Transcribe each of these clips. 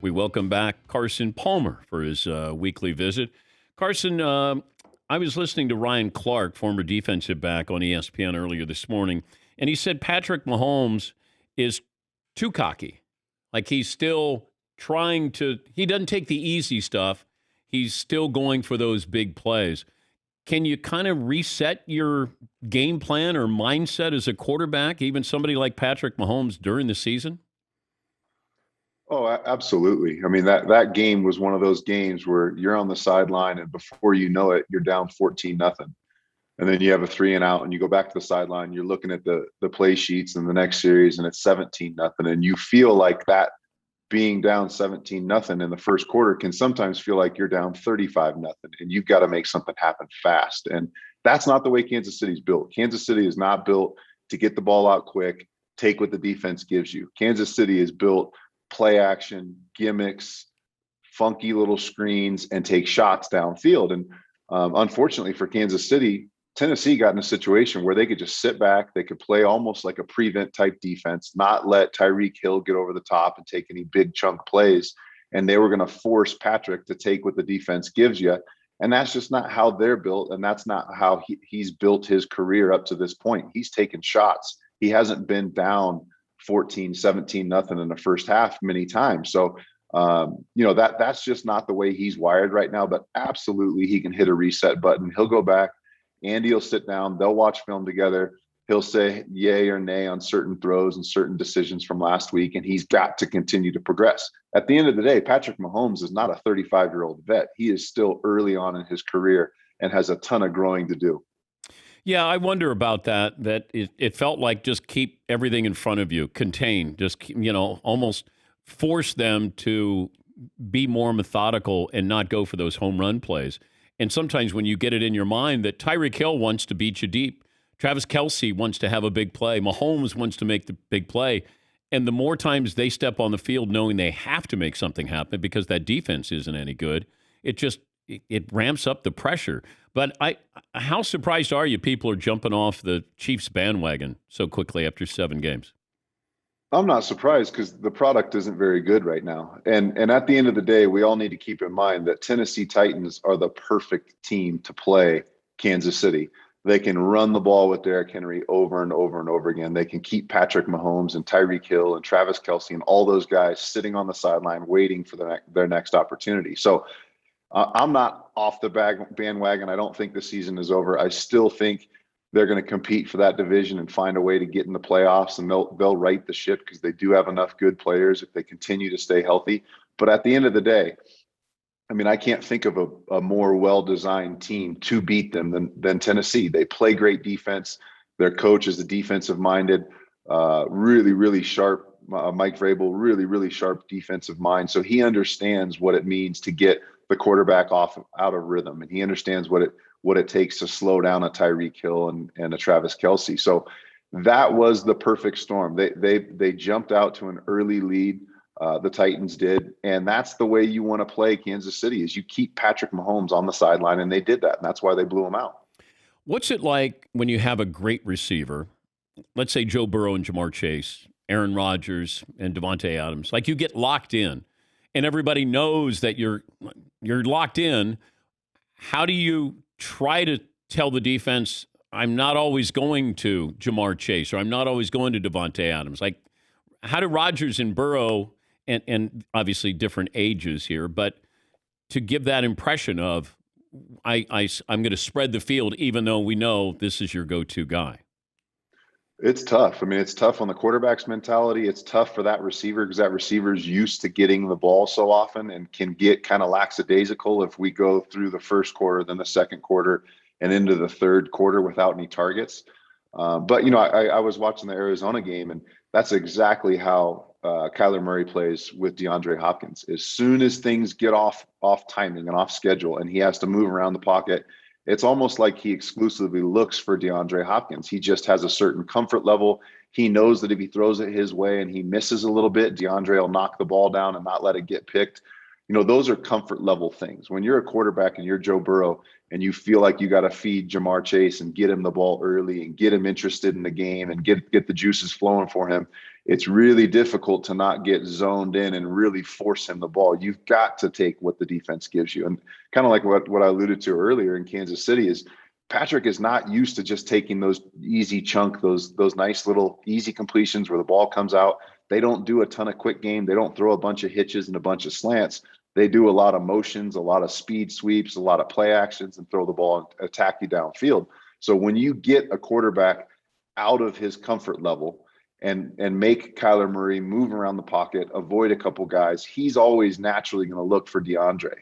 We welcome back Carson Palmer for his weekly visit. Carson, I was listening to Ryan Clark, former defensive back on ESPN earlier this morning, and he said Patrick Mahomes is too cocky. Like he's still trying to, he doesn't take the easy stuff. He's still going for those big plays. Can you kind of reset your game plan or mindset as a quarterback, even somebody like Patrick Mahomes during the season? Oh, absolutely. I mean, that game was one of those games where you're on the sideline and before you know it, you're down 14-0. And then you have a 3-and-out and you go back to the sideline, you're looking at the play sheets in the next series and it's 17-0. And you feel like that being down 17-0 in the first quarter can sometimes feel like you're down 35-0 and you've got to make something happen fast. And that's not the way Kansas City's built. Kansas City is not built to get the ball out quick, take what the defense gives you. Kansas City is built play action, gimmicks, funky little screens, and take shots downfield. And unfortunately for Kansas City, Tennessee got in a situation where they could just sit back. They could play almost like a prevent type defense, not let Tyreek Hill get over the top and take any big chunk plays. And they were going to force Patrick to take what the defense gives you. And that's just not how they're built. And that's not how he's built his career up to this point. He's taken shots. He hasn't been down 14, 17-0 in the first half many times. So, that's just not the way he's wired right now, but absolutely he can hit a reset button. He'll go back. Andy will sit down. They'll watch film together. He'll say yay or nay on certain throws and certain decisions from last week, and he's got to continue to progress. At the end of the day, Patrick Mahomes is not a 35-year-old vet. He is still early on in his career and has a ton of growing to do. Yeah, I wonder about that it felt like just keep everything in front of you, contain, just, almost force them to be more methodical and not go for those home run plays. And sometimes when you get it in your mind that Tyreek Hill wants to beat you deep, Travis Kelce wants to have a big play, Mahomes wants to make the big play, and the more times they step on the field knowing they have to make something happen because that defense isn't any good, it ramps up the pressure. But how surprised are you people are jumping off the Chiefs bandwagon so quickly after 7 games? I'm not surprised because the product isn't very good right now. And at the end of the day, we all need to keep in mind that Tennessee Titans are the perfect team to play Kansas City. They can run the ball with Derrick Henry over and over and over again. They can keep Patrick Mahomes and Tyreek Hill and Travis Kelce and all those guys sitting on the sideline waiting for their next opportunity. So I'm not off the bandwagon. I don't think the season is over. I still think they're going to compete for that division and find a way to get in the playoffs, and they'll right the ship because they do have enough good players if they continue to stay healthy. But at the end of the day, I mean, I can't think of a more well-designed team to beat them than Tennessee. They play great defense. Their coach is a defensive-minded, really, really sharp. Mike Vrabel, really, really sharp defensive mind. So he understands what it means to get the quarterback out of rhythm, and he understands what it takes to slow down a Tyreek Hill and a Travis Kelce. So that was the perfect storm. They jumped out to an early lead. The Titans did, and that's the way you want to play Kansas City is you keep Patrick Mahomes on the sideline, and they did that, and that's why they blew him out. What's it like when you have a great receiver, let's say Joe Burrow and Jamar Chase, Aaron Rodgers and Devontae Adams, like you get locked in and everybody knows that you're locked in. How do you try to tell the defense, I'm not always going to Jamar Chase or I'm not always going to Devontae Adams? Like, how do Rodgers and Burrow, and obviously different ages here, but to give that impression of, I'm going to spread the field even though we know this is your go-to guy? It's tough. I mean, it's tough on the quarterback's mentality. It's tough for that receiver because that receiver's used to getting the ball so often and can get kind of lackadaisical if we go through the first quarter, then the second quarter, and into the third quarter without any targets. But I was watching the Arizona game, and that's exactly how Kyler Murray plays with DeAndre Hopkins. As soon as things get off timing and off schedule, and he has to move around the pocket, it's almost like he exclusively looks for DeAndre Hopkins. He just has a certain comfort level. He knows that if he throws it his way and he misses a little bit, DeAndre will knock the ball down and not let it get picked. Those are comfort level things. When you're a quarterback and you're Joe Burrow and you feel like you got to feed Jamar Chase and get him the ball early and get him interested in the game and get the juices flowing for him, it's really difficult to not get zoned in and really force him the ball. You've got to take what the defense gives you. And kind of like what I alluded to earlier in Kansas City is Patrick is not used to just taking those easy chunk, those nice little easy completions where the ball comes out. They don't do a ton of quick game. They don't throw a bunch of hitches and a bunch of slants. They do a lot of motions, a lot of speed sweeps, a lot of play actions, and throw the ball and attack you downfield. So when you get a quarterback out of his comfort level and make Kyler Murray move around the pocket, avoid a couple guys, he's always naturally going to look for DeAndre.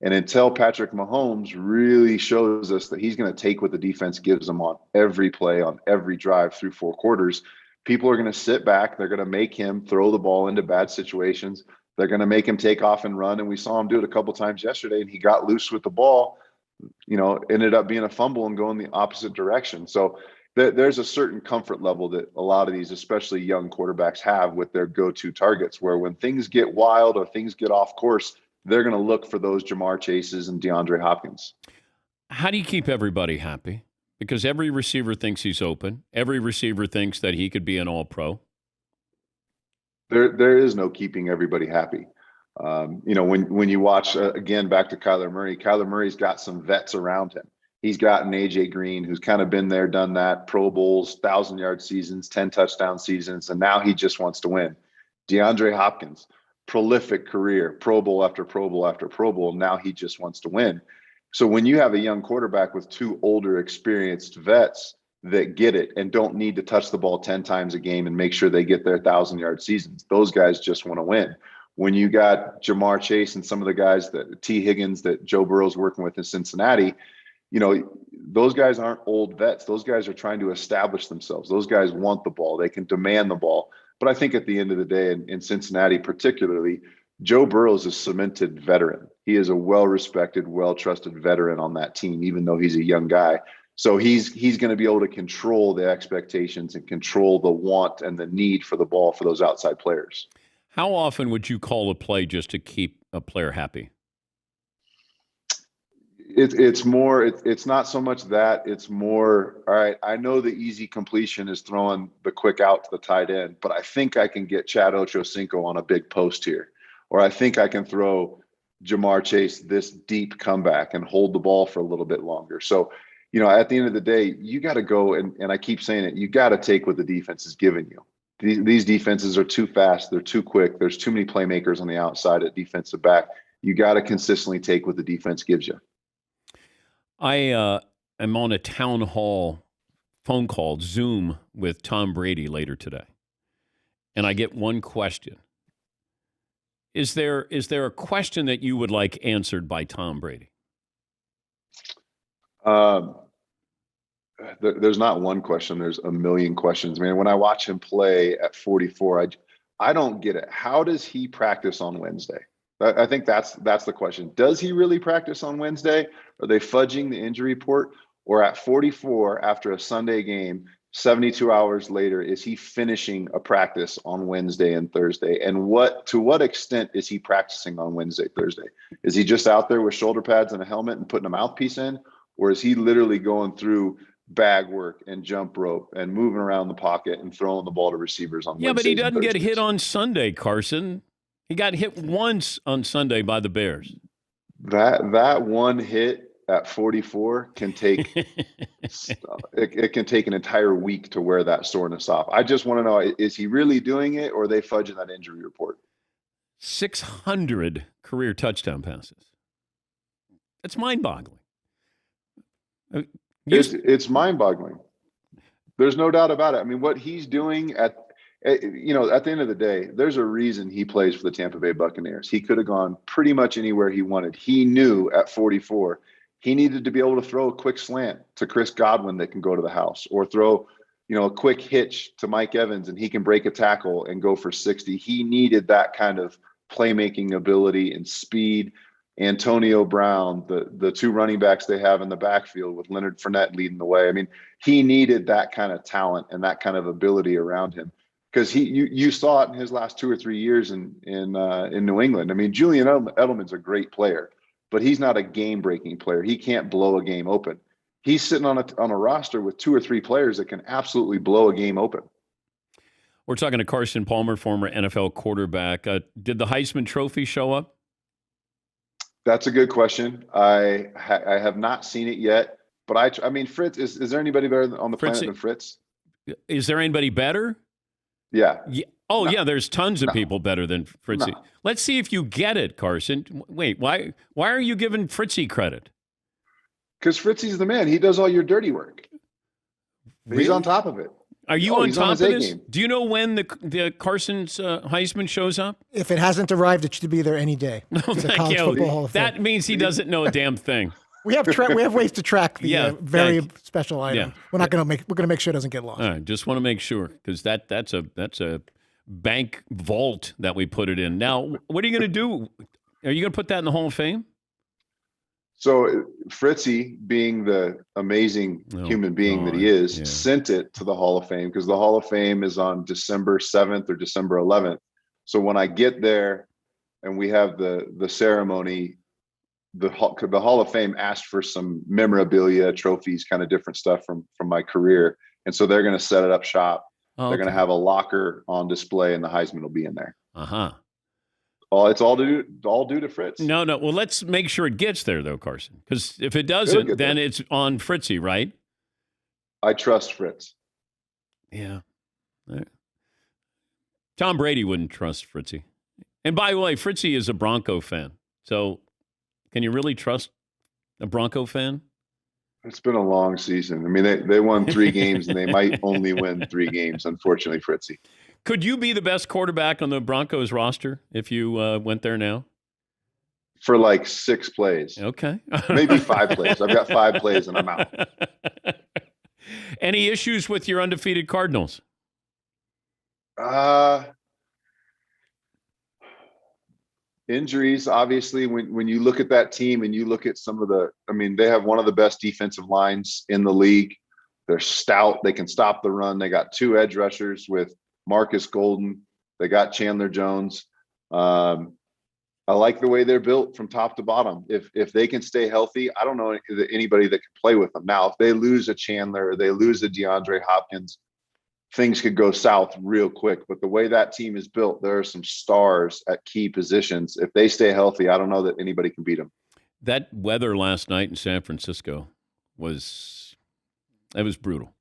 And until Patrick Mahomes really shows us that he's going to take what the defense gives him on every play, on every drive through 4 quarters, people are going to sit back. They're going to make him throw the ball into bad situations. They're going to make him take off and run. And we saw him do it a couple times yesterday, and he got loose with the ball, ended up being a fumble and going the opposite direction. So there's a certain comfort level that a lot of these, especially young quarterbacks, have with their go-to targets, where when things get wild or things get off course, they're going to look for those Jamar Chases and DeAndre Hopkins. How do you keep everybody happy? Because every receiver thinks he's open. Every receiver thinks that he could be an all-pro. There is no keeping everybody happy. When you watch, again, back to Kyler Murray's got some vets around him. He's got an A.J. Green who's kind of been there, done that, Pro Bowls, 1,000-yard seasons, 10-touchdown seasons, and now he just wants to win. DeAndre Hopkins, prolific career, Pro Bowl after Pro Bowl after Pro Bowl. Now he just wants to win. So when you have a young quarterback with 2 older, experienced vets that get it and don't need to touch the ball 10 times a game and make sure they get their 1,000-yard seasons, those guys just want to win. When you got Jamar Chase and some of the guys that T. Higgins that Joe Burrow's working with in Cincinnati, those guys aren't old vets. Those guys are trying to establish themselves. Those guys want the ball. They can demand the ball. But I think at the end of the day, in Cincinnati particularly, Joe Burrow is a cemented veteran. He is a well-respected, well-trusted veteran on that team, even though he's a young guy. So he's going to be able to control the expectations and control the want and the need for the ball for those outside players. How often would you call a play just to keep a player happy? It's more, it's not so much that, it's more, all right, I know the easy completion is throwing the quick out to the tight end, but I think I can get Chad Ochocinco on a big post here. Or I think I can throw Jamar Chase this deep comeback and hold the ball for a little bit longer. So, at the end of the day, you got to go, and I keep saying it, you got to take what the defense is giving you. These defenses are too fast. They're too quick. There's too many playmakers on the outside at defensive back. You got to consistently take what the defense gives you. I am on a town hall phone call, Zoom, with Tom Brady later today. And I get one question. Is there a question that you would like answered by Tom Brady? There's not one question. There's a million questions, man. When I watch him play at 44, I don't get it. How does he practice on Wednesday? I think that's the question. Does he really practice on Wednesday? Are they fudging the injury report? Or at 44, after a Sunday game, 72 hours later, is he finishing a practice on Wednesday and Thursday? And to what extent is he practicing on Wednesday, Thursday? Is he just out there with shoulder pads and a helmet and putting a mouthpiece in? Or is he literally going through bag work and jump rope and moving around the pocket and throwing the ball to receivers on Wednesdays? Yeah, but he doesn't get hit on Sunday, Carson. He got hit once on Sunday by the Bears. That one hit at 44 can take it can take an entire week to wear that soreness off. I just want to know, is he really doing it, or are they fudging that injury report? 600 career touchdown passes. It's mind-boggling. It's mind-boggling. There's no doubt about it. I mean, what he's doing at the end of the day, there's a reason he plays for the Tampa Bay Buccaneers. He could have gone pretty much anywhere he wanted. He knew at 44 he needed to be able to throw a quick slant to Chris Godwin that can go to the house, or throw, a quick hitch to Mike Evans and he can break a tackle and go for 60. He needed that kind of playmaking ability and speed. Antonio Brown, the 2 running backs they have in the backfield with Leonard Fournette leading the way. I mean, he needed that kind of talent and that kind of ability around him. because you saw it in his last 2 or 3 years in New England. I mean, Julian Edelman's a great player, but he's not a game breaking player. He can't blow a game open. He's sitting on a roster with 2 or 3 players that can absolutely blow a game open. We're talking to Carson Palmer, former NFL quarterback. Did the Heisman Trophy show up? That's a good question. I have not seen it yet, but I mean, Fritz, is there anybody better on the planet than Fritz? Is there anybody better? Yeah. Oh, no. Yeah, there's tons of people better than Fritzy. No. Let's see if you get it, Carson. Wait, why are you giving Fritzy credit? Because Fritzy's the man. He does all your dirty work. Really? He's on top of it. Are you on top of this? Do you know when the Carson's Heisman shows up? If it hasn't arrived, it should be there any day. No, thank you. That means he doesn't know a damn thing. We have ways to track the very special item. Yeah. We're going to make sure it doesn't get lost. All right, just want to make sure because that's a bank vault that we put it in. Now, what are you going to do? Are you going to put that in the Hall of Fame? So Fritzy, being the amazing human being that he is, sent it to the Hall of Fame because the Hall of Fame is on December 7th or December 11th. So when I get there and we have the ceremony, the Hall of Fame asked for some memorabilia, trophies, kind of different stuff from my career. And so they're going to set it up shop. Okay. They're going to have a locker on display and the Heisman will be in there. Uh-huh. It's all due to Fritz. No. Well, let's make sure it gets there, though, Carson. Because if it doesn't, then it's on Fritzy, right? I trust Fritz. Yeah. Tom Brady wouldn't trust Fritzy. And by the way, Fritzy is a Bronco fan. So can you really trust a Bronco fan? It's been a long season. I mean, they won 3 games, and they might only win 3 games, unfortunately, Fritzy. Could you be the best quarterback on the Broncos roster if you went there now? For like 6 plays. Okay. Maybe 5 plays. I've got 5 plays and I'm out. Any issues with your undefeated Cardinals? Injuries, obviously, when you look at that team and you look at they have one of the best defensive lines in the league. They're stout. They can stop the run. They got 2 edge rushers with Marcus Golden. They got Chandler Jones. I like the way they're built from top to bottom. If they can stay healthy, I don't know anybody that can play with them. Now, if they lose a Chandler or they lose a DeAndre Hopkins, things could go south real quick. But the way that team is built, there are some stars at key positions. If they stay healthy, I don't know that anybody can beat them. That weather last night in San Francisco was brutal.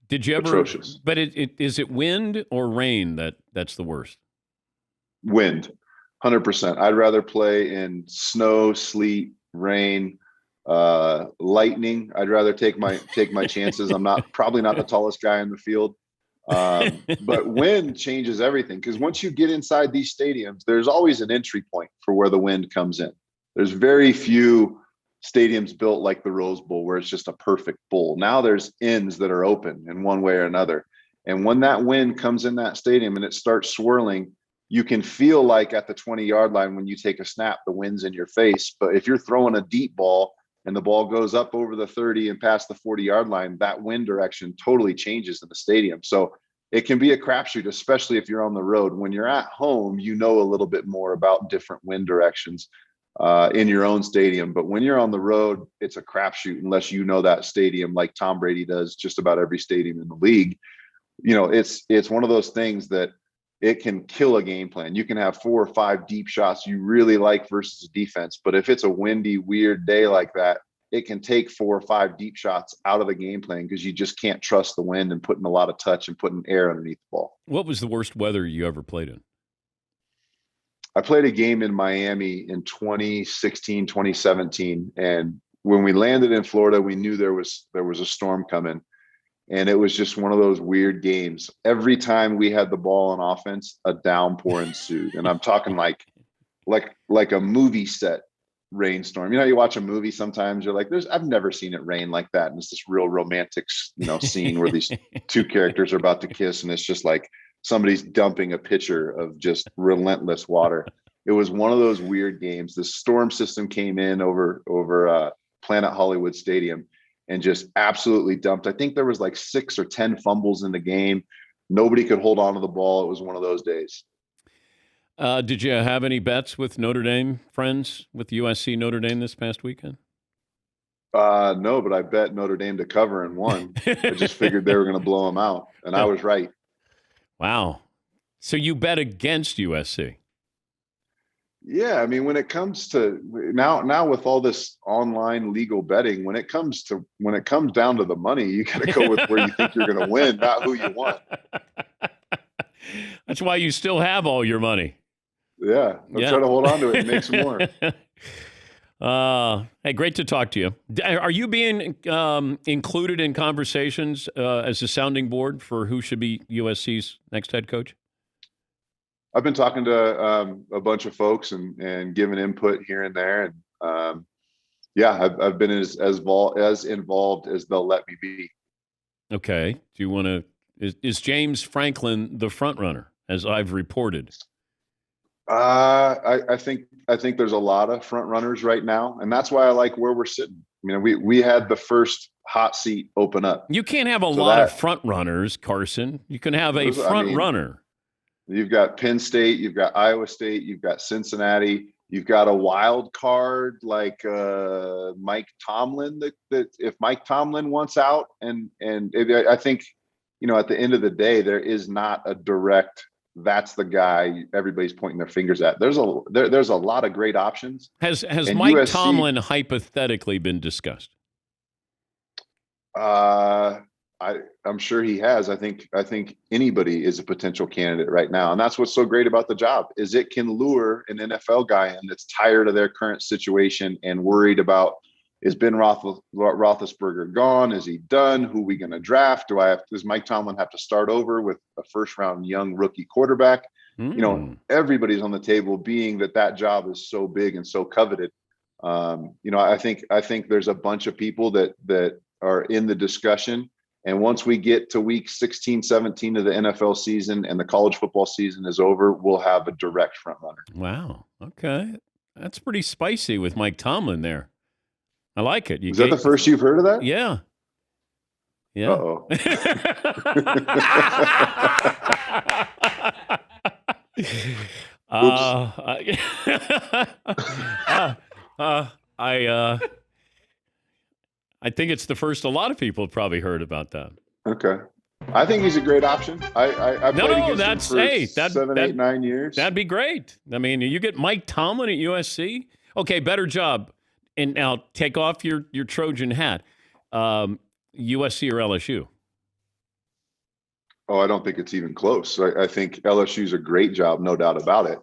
Did you ever? Atrocious. But is it wind or rain that's the worst? Wind, 100%. I'd rather play in snow, sleet, rain, lightning. I'd rather take my chances. I'm probably not the tallest guy in the field, but wind changes everything. Because once you get inside these stadiums, there's always an entry point for where the wind comes in. There's very few stadiums built like the Rose Bowl where it's just a perfect bowl. Now there's ends that are open in one way or another. And when that wind comes in that stadium and it starts swirling, you can feel like at the 20-yard line when you take a snap, the wind's in your face. But if you're throwing a deep ball and the ball goes up over the 30 and past the 40-yard line, that wind direction totally changes in the stadium. So it can be a crapshoot, especially if you're on the road. When you're at home, you know a little bit more about different wind directions in your own stadium. But when you're on the road, it's a crapshoot unless you know that stadium like Tom Brady does just about every stadium in the league. You know, it's one of those things that it can kill a game plan. You can have 4 or 5 deep shots you really like versus a defense. But if it's a windy, weird day like that, it can take 4 or 5 deep shots out of the game plan because you just can't trust the wind and putting a lot of touch and putting air underneath the ball. What was the worst weather you ever played in? I played a game in Miami in 2016, 2017. And when we landed in Florida, we knew there was a storm coming. And it was just one of those weird games. Every time we had the ball on offense, a downpour ensued. And I'm talking like a movie set rainstorm. You know, you watch a movie, sometimes you're like, I've never seen it rain like that. And it's this real romantic, scene where these 2 characters are about to kiss. And it's just like somebody's dumping a pitcher of just relentless water. It was one of those weird games. The storm system came in over Planet Hollywood Stadium and just absolutely dumped. I think there was like 6 or 10 fumbles in the game. Nobody could hold on to the ball. It was one of those days. Did you have any bets with Notre Dame friends with USC Notre Dame this past weekend? No, but I bet Notre Dame to cover and won. I just figured they were going to blow them out, and I was right. Wow. So you bet against USC? Yeah, I mean, when it comes to now with all this online legal betting, when it comes down to the money, you got to go with where you think you're going to win, not who you want. That's why you still have all your money. Yeah, I'm trying to hold on to it and make some more. Hey, great to talk to you. Are you being included in conversations as a sounding board for who should be USC's next head coach? I've been talking to a bunch of folks and giving input here and there, and I've been as involved as they'll let me be. Okay. Do you want to? Is James Franklin the front runner, as I've reported? I think there's a lot of front runners right now, and that's why I like where we're sitting. I mean, we had the first hot seat open up. You can't have a lot of front runners, Carson. You can have a front runner. You've got Penn State, you've got Iowa State, you've got Cincinnati, you've got a wild card like Mike Tomlin. That if Mike Tomlin wants out, I think, at the end of the day, there is not a direct. That's the guy everybody's pointing their fingers at. There's a lot of great options. Has Mike USC, Tomlin hypothetically been discussed? I'm sure he has. I think anybody is a potential candidate right now. And that's what's so great about the job is it can lure an NFL guy in that's tired of their current situation and worried about, is Ben Roethlisberger gone? Is he done? Who are we going to draft? Does Mike Tomlin have to start over with a first round young rookie quarterback? Everybody's on the table, being that job is so big and so coveted. I think there's a bunch of people that are in the discussion. And once we get to week 16, 17 of the NFL season and the college football season is over, we'll have a direct front runner. Wow. Okay. That's pretty spicy with Mike Tomlin there. I like it. Is that the first you've heard of that? Yeah. Yeah. Uh-oh. I think it's the first a lot of people have probably heard about that. Okay. I think he's a great option. I played against him for 7, 8, 9 years. That'd be great. I mean, you get Mike Tomlin at USC. Okay, better job. And now take off your Trojan hat. USC or LSU? Oh, I don't think it's even close. I think LSU's a great job, no doubt about it.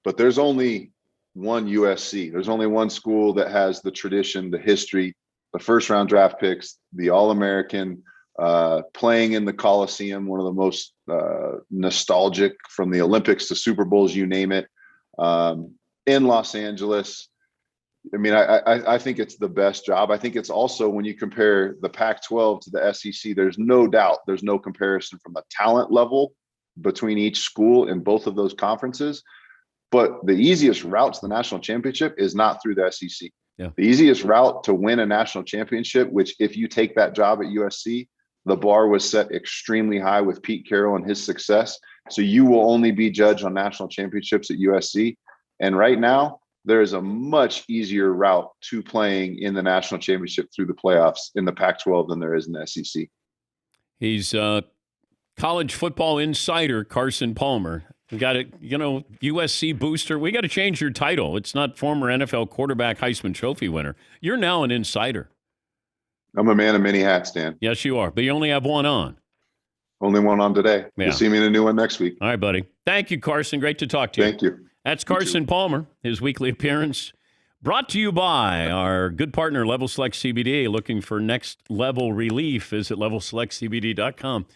But there's only one USC. There's only one school that has the tradition, the history, the first round draft picks, the All-American, playing in the Coliseum, one of the most nostalgic from the Olympics to Super Bowls, you name it, in Los Angeles. I mean, I think it's the best job. I think it's also, when you compare the Pac-12 to the SEC, there's no doubt, there's no comparison from the talent level between each school in both of those conferences. But the easiest route to the national championship is not through the SEC. Yeah. The easiest route to win a national championship, which if you take that job at USC, the bar was set extremely high with Pete Carroll and his success. So you will only be judged on national championships at USC. And right now, there is a much easier route to playing in the national championship through the playoffs in the Pac-12 than there is in the SEC. He's college football insider Carson Palmer. We got it, USC booster. We got to change your title. It's not former NFL quarterback Heisman Trophy winner. You're now an insider. I'm a man of many hats, Dan. Yes, you are. But you only have one on. Only one on today. Yeah. You'll see me in a new one next week. All right, buddy. Thank you, Carson. Great to talk to you. Thank you. That's Carson Palmer, his weekly appearance. Brought to you by our good partner, Level Select CBD. Looking for next level relief, visit levelselectcbd.com.